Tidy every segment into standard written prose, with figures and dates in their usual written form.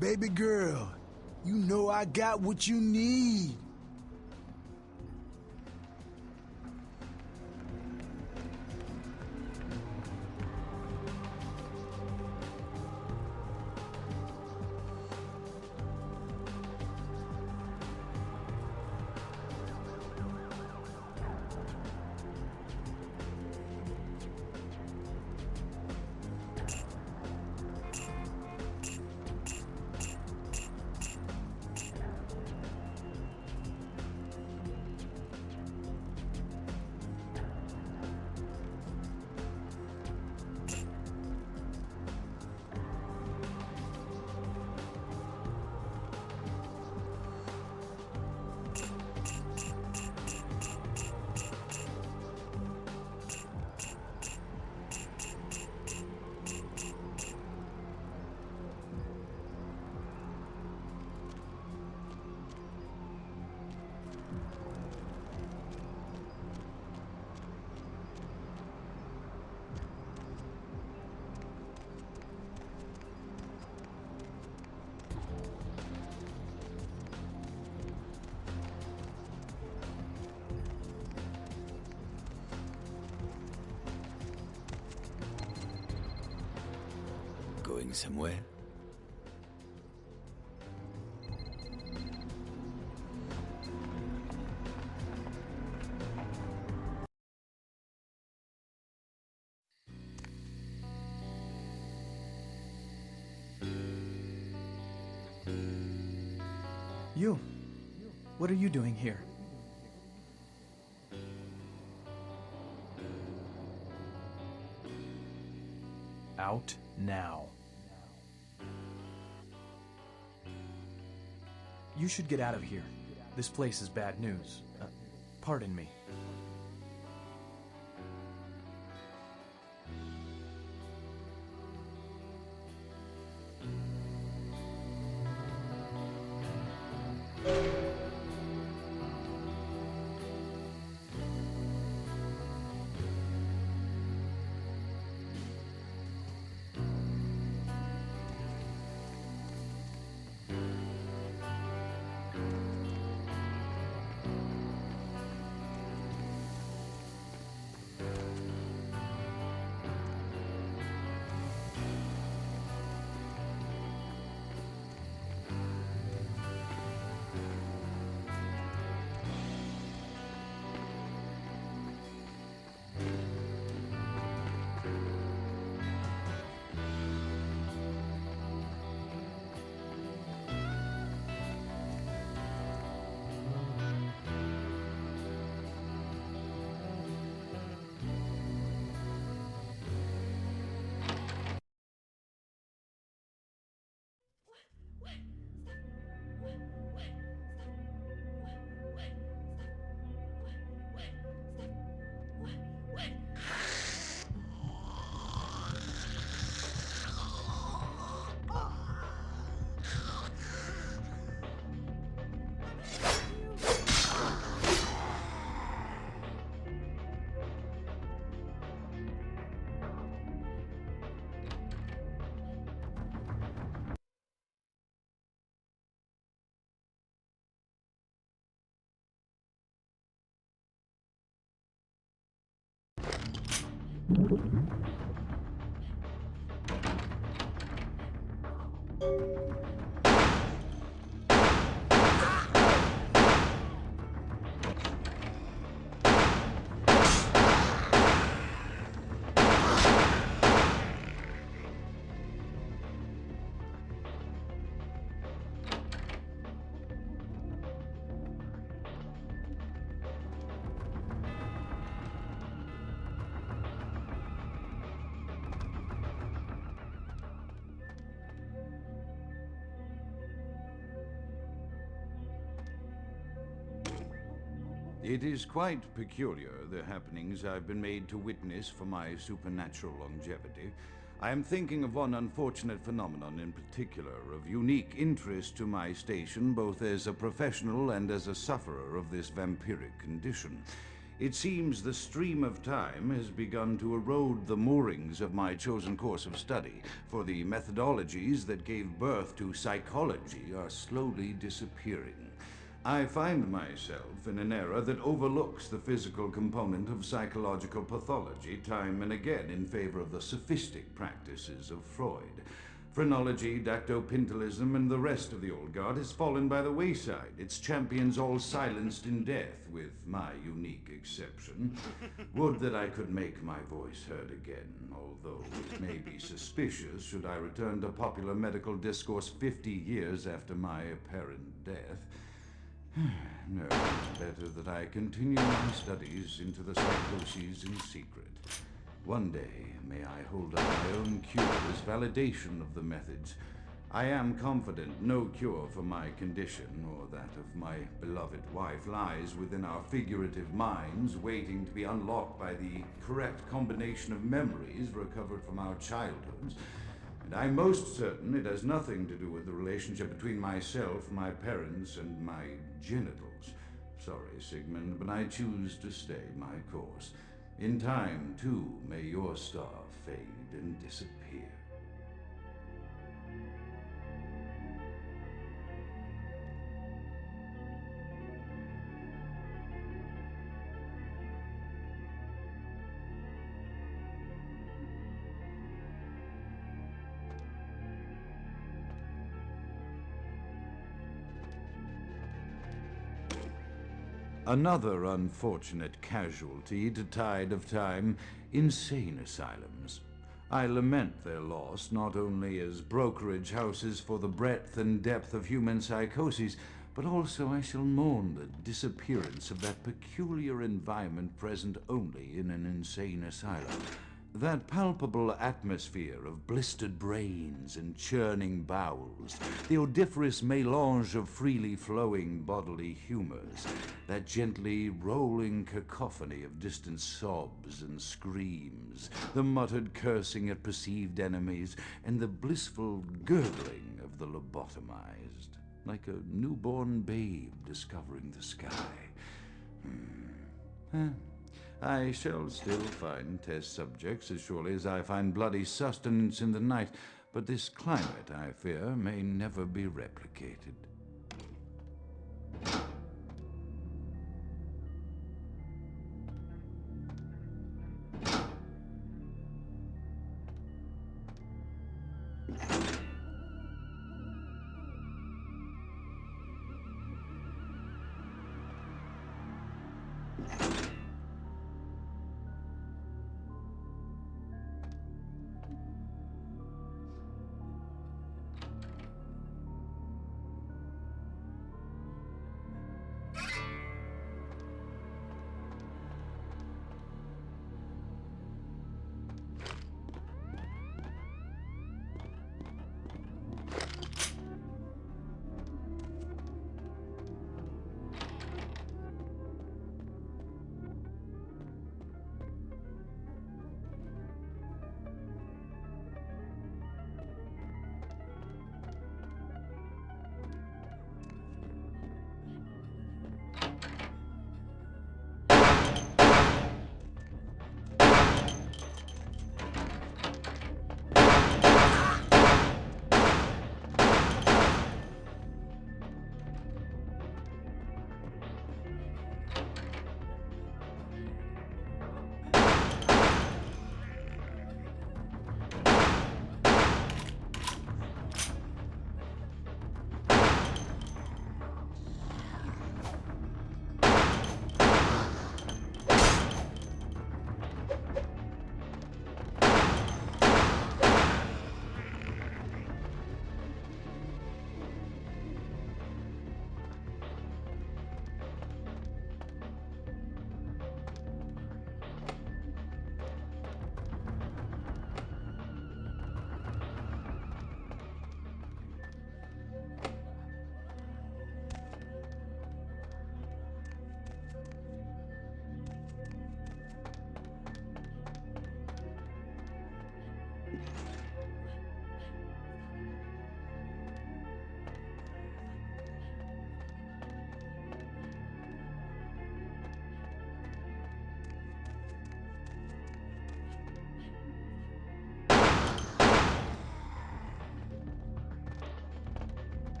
Baby girl, you know I got what you need. Going somewhere? You. What are you doing here? Out now. You should get out of here. This place is bad news. Pardon me. It is quite peculiar, the happenings I've been made to witness for my supernatural longevity. I am thinking of one unfortunate phenomenon in particular, of unique interest to my station, both as a professional and as a sufferer of this vampiric condition. It seems the stream of time has begun to erode the moorings of my chosen course of study, for the methodologies that gave birth to psychology are slowly disappearing. I find myself in an era that overlooks the physical component of psychological pathology time and again in favor of the sophistic practices of Freud. Phrenology, dactopintilism, and the rest of the old guard has fallen by the wayside, its champions all silenced in death, with my unique exception. Would that I could make my voice heard again, although it may be suspicious should I return to popular medical discourse 50 years after my apparent death. No, it's better that I continue my studies into the psychoses in secret. One day, may I hold up my own cure as validation of the methods. I am confident no cure for my condition, or that of my beloved wife, lies within our figurative minds, waiting to be unlocked by the correct combination of memories recovered from our childhoods. And I'm most certain it has nothing to do with the relationship between myself, my parents, and my genitals. Sorry, Sigmund, but I choose to stay my course. In time, too, may your star fade and disappear. Another unfortunate casualty to tide of time, insane asylums. I lament their loss not only as brokerage houses for the breadth and depth of human psychoses, but also I shall mourn the disappearance of that peculiar environment present only in an insane asylum. That palpable atmosphere of blistered brains and churning bowels, the odoriferous melange of freely flowing bodily humors, that gently rolling cacophony of distant sobs and screams, the muttered cursing at perceived enemies, and the blissful gurgling of the lobotomized, like a newborn babe discovering the sky. I shall still find test subjects as surely as I find bloody sustenance in the night, but this climate, I fear, may never be replicated.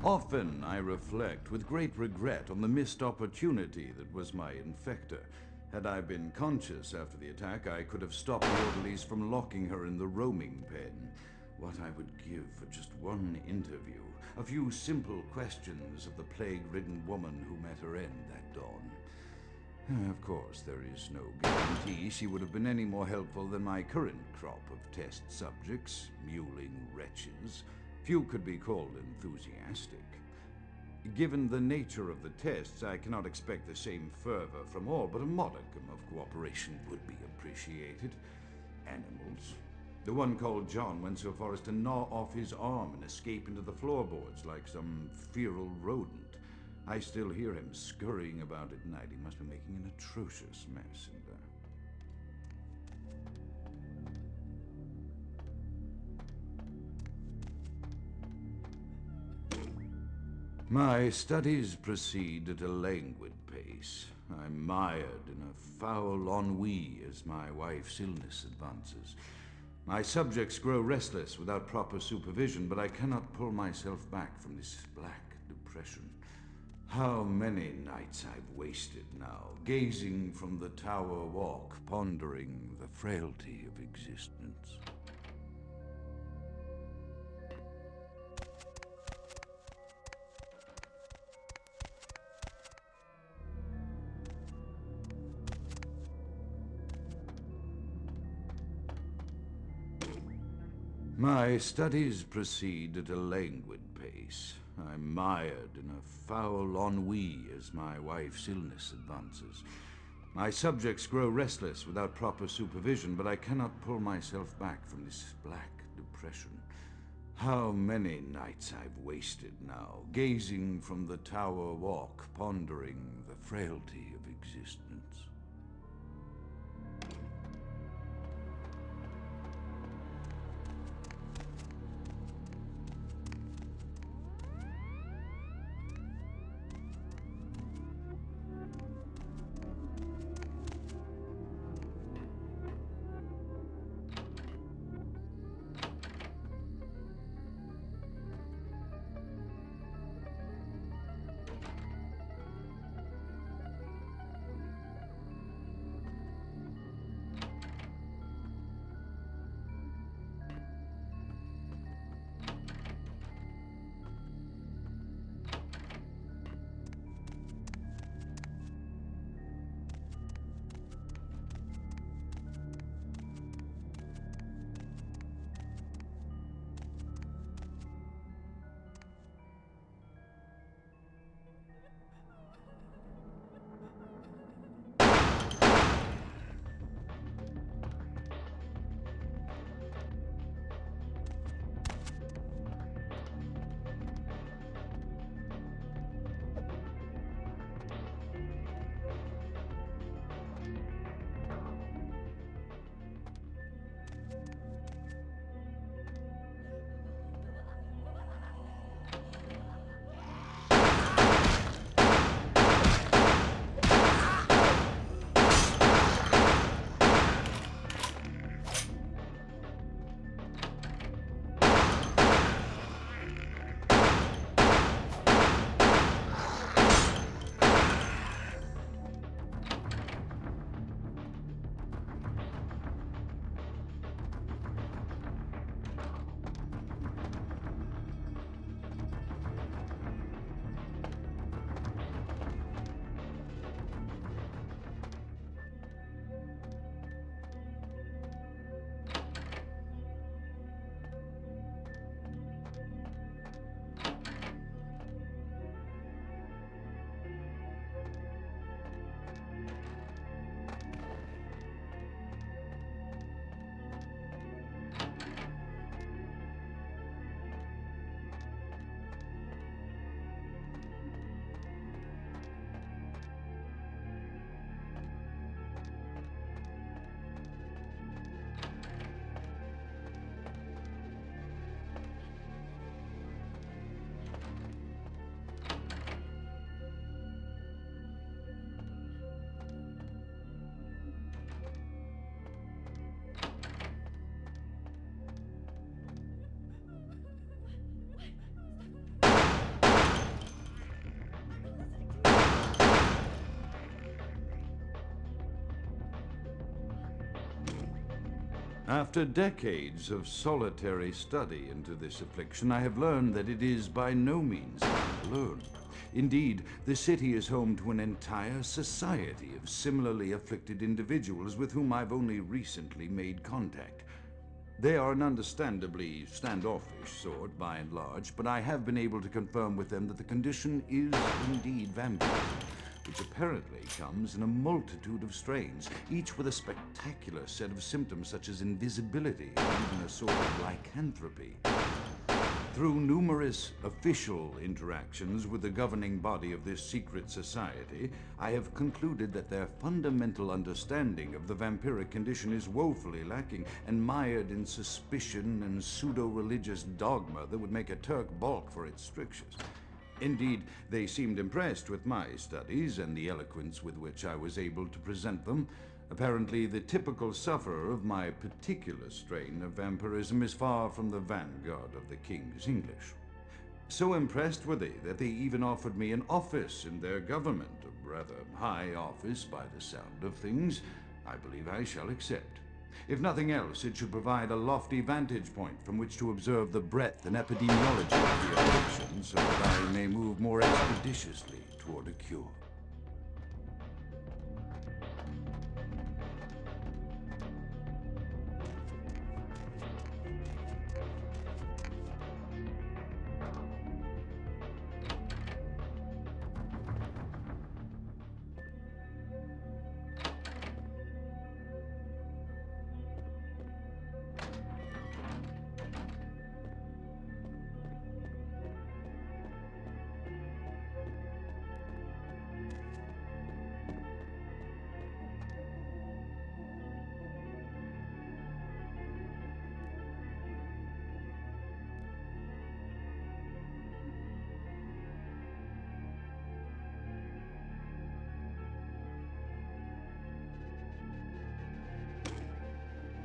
Often I reflect with great regret on the missed opportunity that was my infector. Had I been conscious after the attack, I could have stopped the orderlies from locking her in the roaming pen. What I would give for just one interview, a few simple questions of the plague-ridden woman who met her end that dawn. Of course, there is no guarantee she would have been any more helpful than my current crop of test subjects, mewling wretches. Few could be called enthusiastic. Given the nature of the tests, I cannot expect the same fervor from all, but a modicum of cooperation would be appreciated. Animals. The one called John went so far as to gnaw off his arm and escape into the floorboards like some feral rodent. I still hear him scurrying about at night. He must be making an atrocious mess in there. My studies proceed at a languid pace. I'm mired in a foul ennui as my wife's illness advances. My subjects grow restless without proper supervision, but I cannot pull myself back from this black depression. How many nights I've wasted now, gazing from the tower walk, pondering the frailty of existence. My studies proceed at a languid pace. I'm mired in a foul ennui as my wife's illness advances. My subjects grow restless without proper supervision, but I cannot pull myself back from this black depression. How many nights I've wasted now, gazing from the tower walk, pondering the frailty of existence. After decades of solitary study into this affliction, I have learned that it is by no means alone. Indeed, the city is home to an entire society of similarly afflicted individuals with whom I've only recently made contact. They are an understandably standoffish sort by and large, but I have been able to confirm with them that the condition is indeed vampirism, which apparently comes in a multitude of strains, each with a spectacular set of symptoms such as invisibility and even a sort of lycanthropy. Through numerous official interactions with the governing body of this secret society, I have concluded that their fundamental understanding of the vampiric condition is woefully lacking and mired in suspicion and pseudo-religious dogma that would make a Turk balk for its strictures. Indeed, they seemed impressed with my studies and the eloquence with which I was able to present them. Apparently, the typical sufferer of my particular strain of vampirism is far from the vanguard of the King's English. So impressed were they that they even offered me an office in their government, a rather high office by the sound of things. I believe I shall accept. If nothing else, it should provide a lofty vantage point from which to observe the breadth and epidemiology of the affliction, so that I may move more expeditiously toward a cure.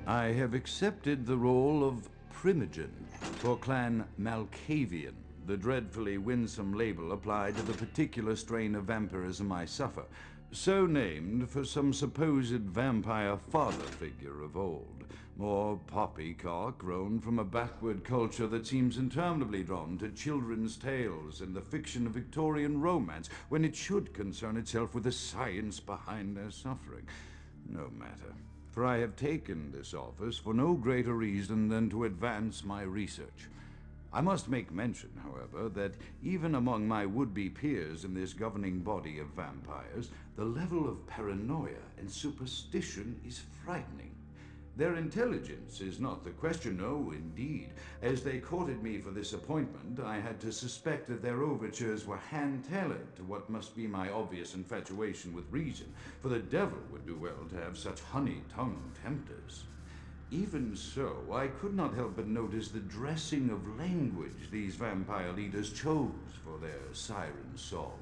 I have accepted the role of Primogen for Clan Malkavian, the dreadfully winsome label applied to the particular strain of vampirism I suffer, so named for some supposed vampire father figure of old, more poppycock grown from a backward culture that seems interminably drawn to children's tales and the fiction of Victorian romance, when it should concern itself with the science behind their suffering. No matter. For I have taken this office for no greater reason than to advance my research. I must make mention, however, that even among my would-be peers in this governing body of vampires, the level of paranoia and superstition is frightening. Their intelligence is not the question, no, indeed. As they courted me for this appointment, I had to suspect that their overtures were hand-tailored to what must be my obvious infatuation with reason, for the devil would do well to have such honey-tongued tempters. Even so, I could not help but notice the dressing of language these vampire leaders chose for their siren song.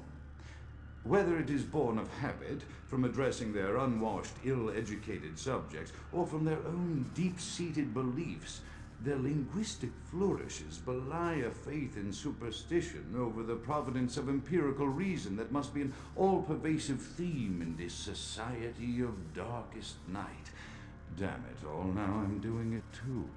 Whether it is born of habit, from addressing their unwashed, ill-educated subjects, or from their own deep-seated beliefs, their linguistic flourishes belie a faith in superstition over the providence of empirical reason that must be an all-pervasive theme in this society of darkest night. Damn it all, now I'm doing it too.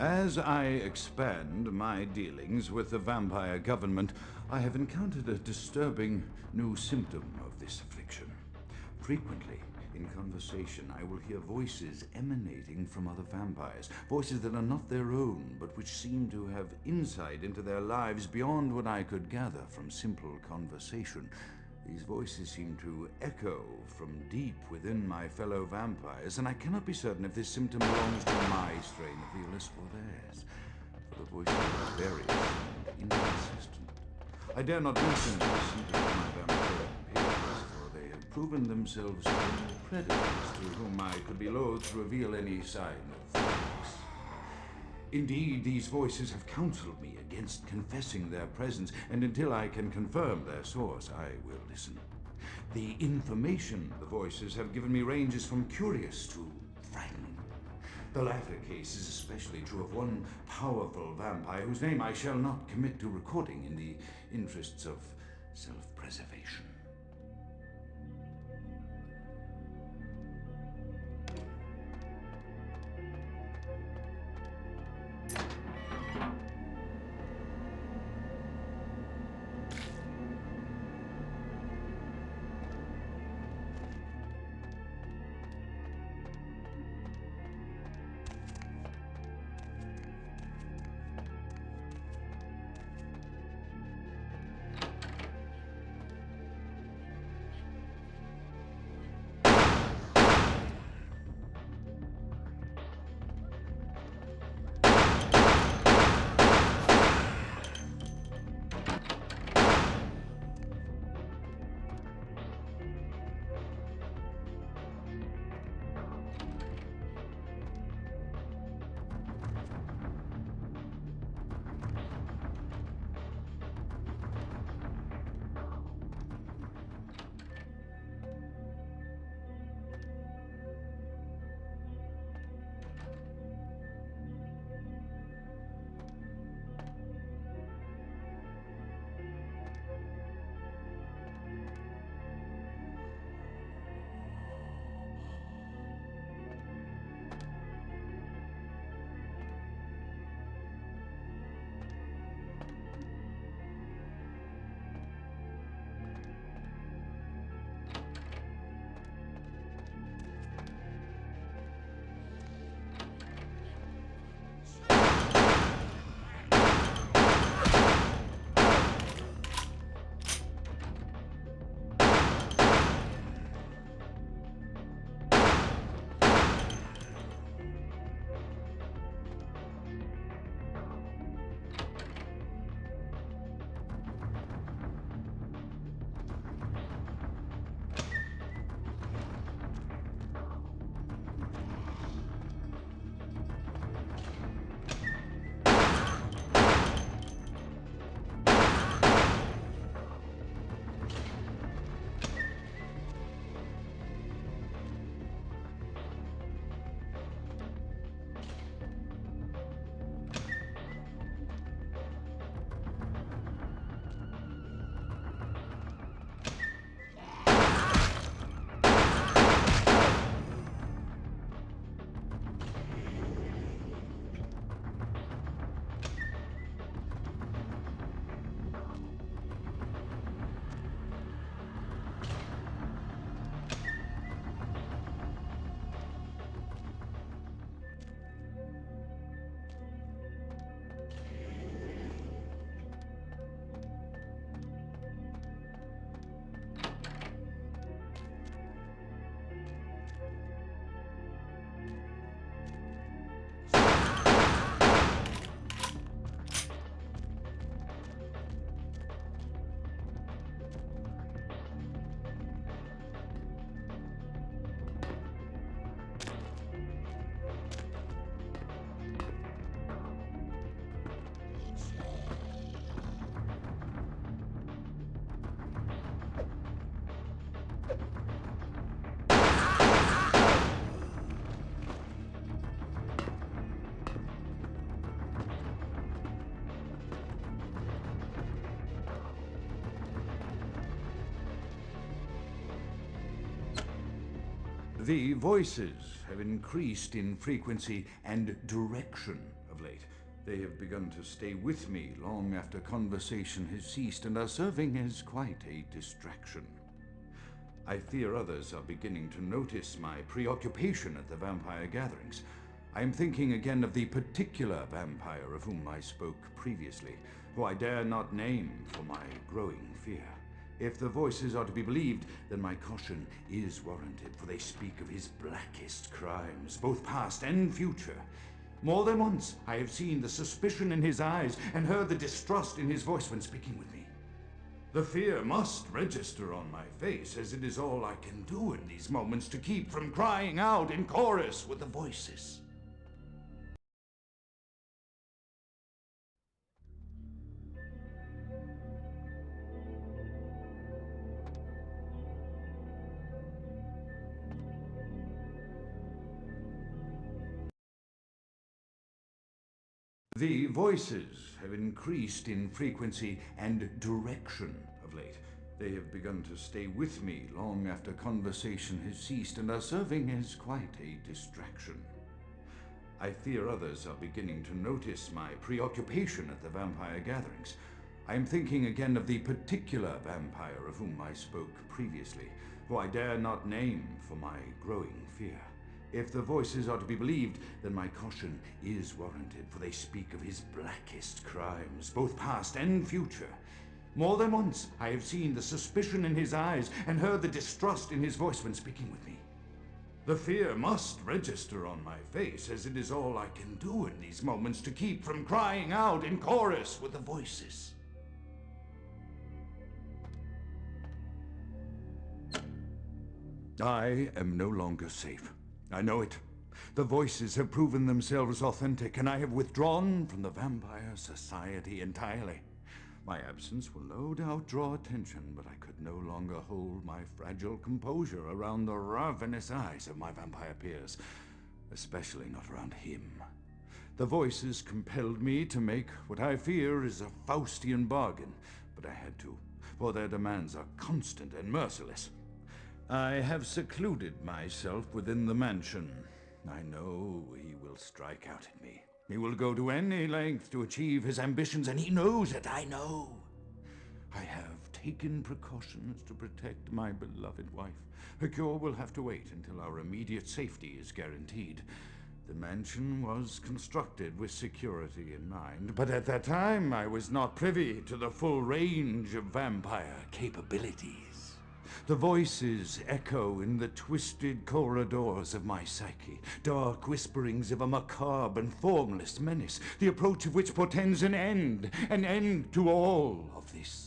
As I expand my dealings with the vampire government, I have encountered a disturbing new symptom of this affliction. Frequently, in conversation, I will hear voices emanating from other vampires, voices that are not their own, but which seem to have insight into their lives beyond what I could gather from simple conversation. These voices seem to echo from deep within my fellow vampires, and I cannot be certain if this symptom belongs to my strain of illness or theirs, for the voices are various and inconsistent. I dare not mention this symptom to my vampire peers, for they have proven themselves to be predators to whom I could be loath to reveal any sign of weakness. Indeed, these voices have counseled me against confessing their presence, and until I can confirm their source, I will listen. The information the voices have given me ranges from curious to frightening. The latter case is especially true of one powerful vampire whose name I shall not commit to recording in the interests of self-preservation. The voices have increased in frequency and direction of of late. They have begun to stay with me long after conversation has ceased and are serving as quite a distraction. I fear others are beginning to notice my preoccupation at the vampire gatherings. I am thinking again of the particular vampire of whom I spoke previously, who I dare not name for my growing fear. If the voices are to be believed, then my caution is warranted, for they speak of his blackest crimes, both past and future. More than once I have seen the suspicion in his eyes and heard the distrust in his voice when speaking with me. The fear must register on my face, as it is all I can do in these moments to keep from crying out in chorus with the voices. The voices have increased in frequency and direction of late. They have begun to stay with me long after conversation has ceased and are serving as quite a distraction. I fear others are beginning to notice my preoccupation at the vampire gatherings. I am thinking again of the particular vampire of whom I spoke previously, who I dare not name for my growing fear. If the voices are to be believed, then my caution is warranted, for they speak of his blackest crimes, both past and future. More than once I have seen the suspicion in his eyes and heard the distrust in his voice when speaking with me. The fear must register on my face, as it is all I can do in these moments to keep from crying out in chorus with the voices. I am no longer safe. I know it. The voices have proven themselves authentic, and I have withdrawn from the Vampire Society entirely. My absence will no doubt draw attention, but I could no longer hold my fragile composure around the ravenous eyes of my vampire peers, especially not around him. The voices compelled me to make what I fear is a Faustian bargain, but I had to, for their demands are constant and merciless. I have secluded myself within the mansion. I know he will strike out at me. He will go to any length to achieve his ambitions, and he knows it, I know. I have taken precautions to protect my beloved wife. Her cure will have to wait until our immediate safety is guaranteed. The mansion was constructed with security in mind, but at that time I was not privy to the full range of vampire capabilities. The voices echo in the twisted corridors of my psyche, dark whisperings of a macabre and formless menace, the approach of which portends an end to all of this.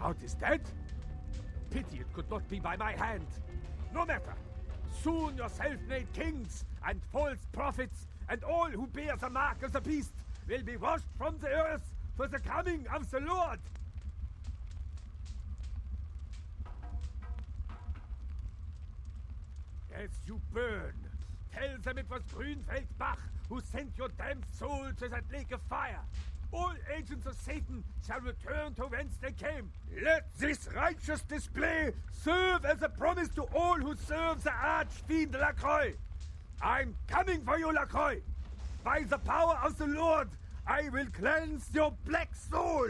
Kraut is dead? Pity it could not be by my hand. No matter. Soon your self-made kings and false prophets and all who bear the mark of the beast will be washed from the earth for the coming of the Lord. As you burn, tell them it was Grünfeld Bach who sent your damned soul to that lake of fire. All agents of Satan shall return to whence they came. Let this righteous display serve as a promise to all who serve the archfiend Lacroix. I'm coming for you, Lacroix. By the power of the Lord, I will cleanse your black soul.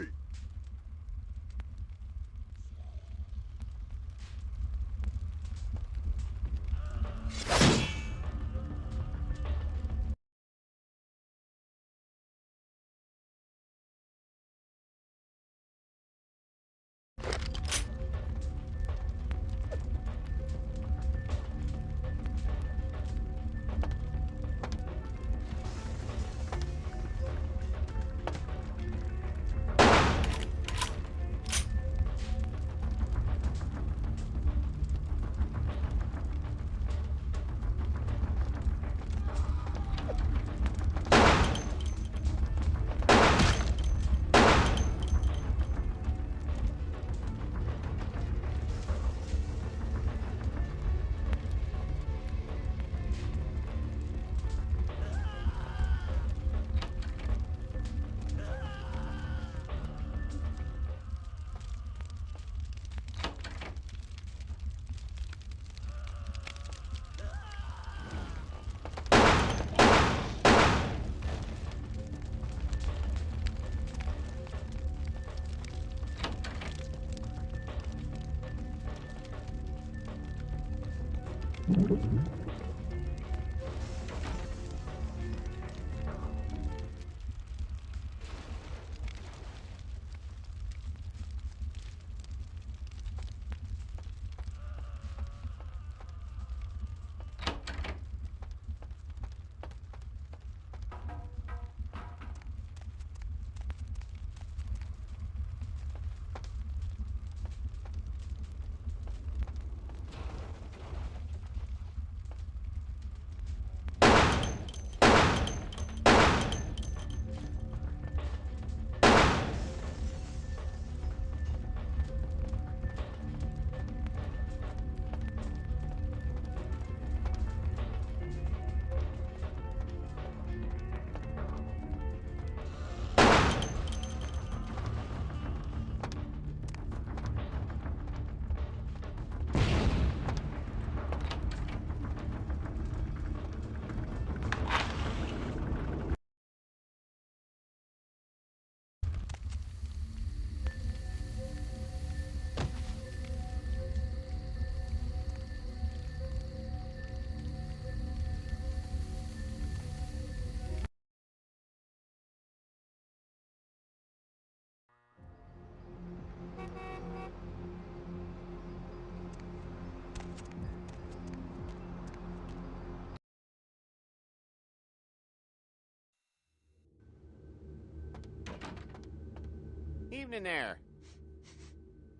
Evening there.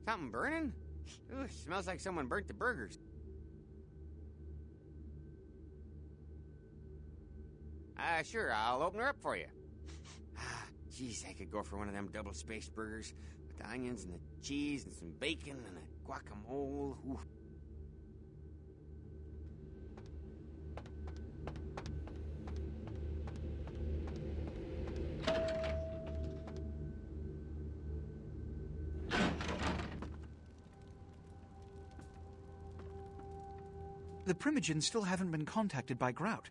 Something burning? Ooh, smells like someone burnt the burgers. Sure, I'll open her up for you. Jeez, I could go for one of them double-spaced burgers with the onions and the cheese and some bacon and a guacamole. Ooh. The Primogens still haven't been contacted by Grout.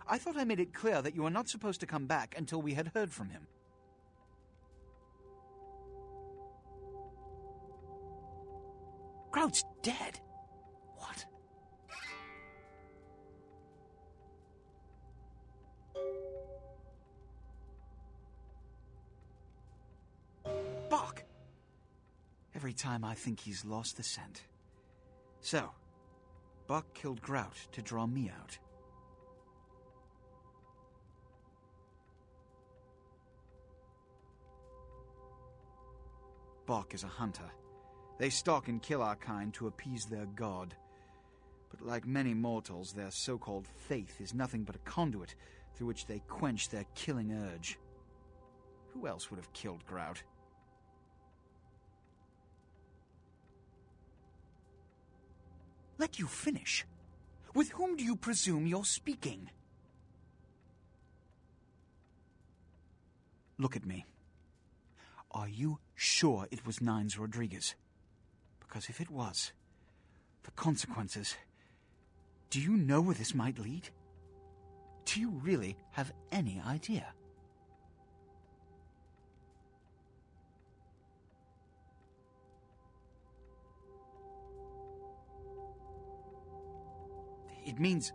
I thought I made it clear that you were not supposed to come back until we had heard from him. Grout's dead? What? Bach! Every time I think he's lost the scent. So, Bach killed Grout to draw me out. Bach is a hunter. They stalk and kill our kind to appease their god. But like many mortals, their so-called faith is nothing but a conduit through which they quench their killing urge. Who else would have killed Grout? Let you finish. With whom do you presume you're speaking? Look at me. Are you sure it was Nines Rodriguez? Because if it was, the consequences... Do you know where this might lead? Do you really have any idea? It means,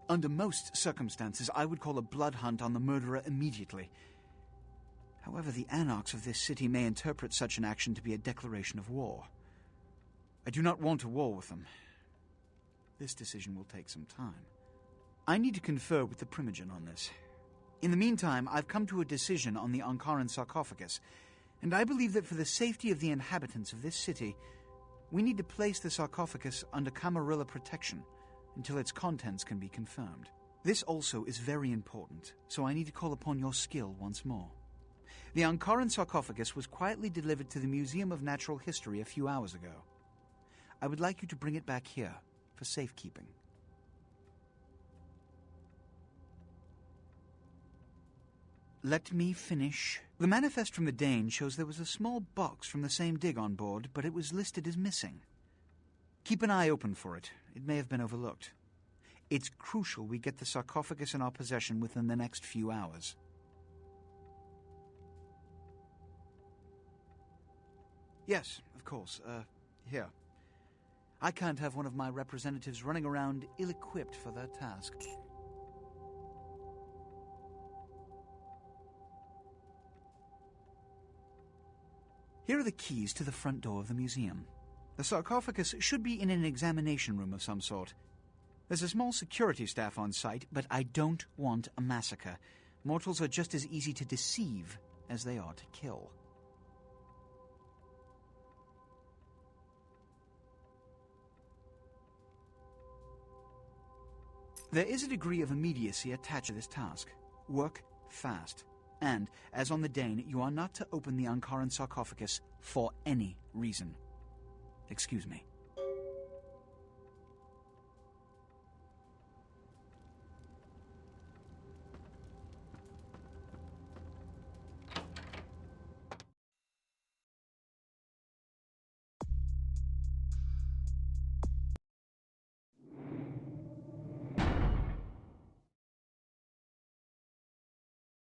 under most circumstances, I would call a blood hunt on the murderer immediately. However, the anarchs of this city may interpret such an action to be a declaration of war. I do not want a war with them. This decision will take some time. I need to confer with the Primogen on this. In the meantime, I've come to a decision on the Ankaran sarcophagus, and I believe that for the safety of the inhabitants of this city, we need to place the sarcophagus under Camarilla protection until its contents can be confirmed. This also is very important, so I need to call upon your skill once more. The Ankaran sarcophagus was quietly delivered to the Museum of Natural History a few hours ago. I would like you to bring it back here for safekeeping. Let me finish. The manifest from the Dane shows there was a small box from the same dig on board, but it was listed as missing. Keep an eye open for it. It may have been overlooked. It's crucial we get the sarcophagus in our possession within the next few hours. Yes, of course. Here. I can't have one of my representatives running around ill-equipped for their task. Here are the keys to the front door of the museum. The sarcophagus should be in an examination room of some sort. There's a small security staff on site, but I don't want a massacre. Mortals are just as easy to deceive as they are to kill. There is a degree of immediacy attached to this task. Work fast. And, as on the Dane, you are not to open the Ankaran sarcophagus for any reason. Excuse me.